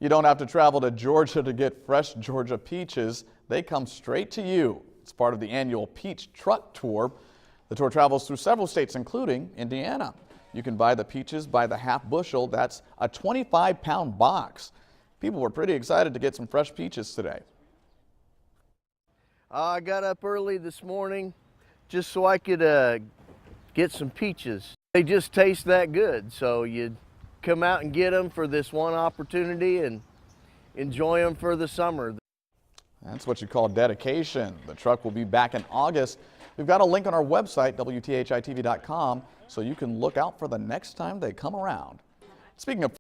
You don't have to travel to Georgia to get fresh Georgia peaches. They come straight to you. It's part of the annual Peach Truck Tour. The tour travels through several states, including Indiana. You can buy the peaches by the half bushel. That's a 25-pound box. People were pretty excited to get some fresh peaches today. I got up early this morning just so I could get some peaches. They just taste that good, so you come out and get them for this one opportunity and enjoy them for the summer. That's what you call dedication. The truck will be back in August. We've got a link on our website, WTHI-TV.com, so you can look out for the next time they come around. Speaking of